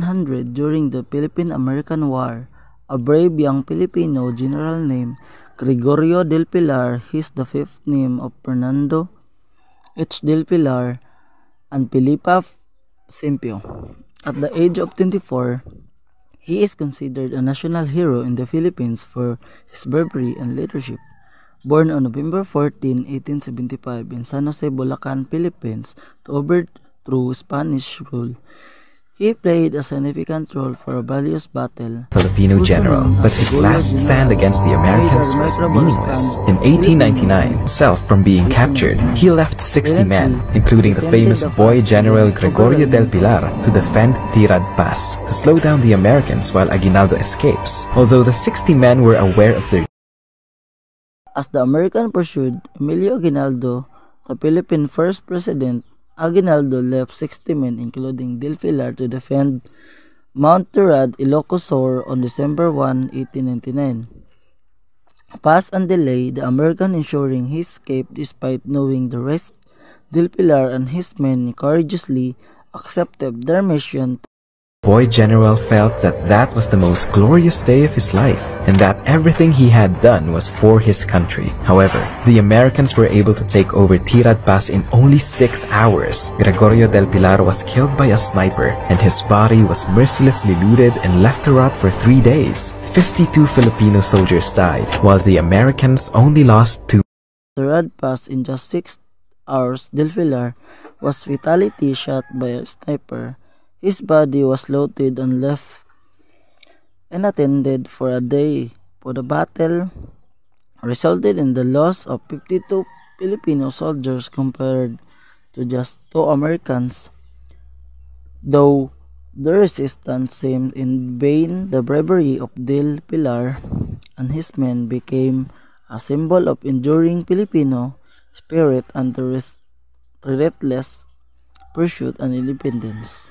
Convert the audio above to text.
1900, during the Philippine-American War, a brave young Filipino general named Gregorio del Pilar, his the fifth name of Fernando H. del Pilar and Filipa Simpio. At the age of 24, he is considered a national hero in the Philippines for his bravery and leadership. Born on November 14, 1875 in San Jose, Bulacan, Philippines, to overthrow Spanish rule, he played a significant role for a valiant battle. Filipino general, but his last stand against the Americans was meaningless. In 1899, himself from being captured, he left 60 men, including the famous boy General Gregorio del Pilar, to defend Tirad Pass, to slow down the Americans while Aguinaldo escapes. Although the 60 men were aware of their As the American pursued Emilio Aguinaldo, the Philippine first president, Aguinaldo left 60 men including Del Pilar to defend Mount Tirad, Ilocos Sur on December 1, 1899. Past and delay, the American ensuring his escape despite knowing the rest, Del Pilar and his men courageously accepted their mission. boy general felt that that was the most glorious day of his life, and that everything he had done was for his country. However, the Americans were able to take over Tirad Pass in only 6 hours. Gregorio del Pilar was killed by a sniper, and his body was mercilessly looted and left to rot for 3 days. 52 Filipino soldiers died, while the Americans only lost 2. Tirad Pass in just 6 hours. Del Pilar was fatally shot by a sniper. His body was looted and left unattended for a day. The battle resulted in the loss of 52 Filipino soldiers compared to just 2 Americans. Though the resistance seemed in vain, the bravery of Del Pilar and his men became a symbol of enduring Filipino spirit and the relentless pursuit and independence.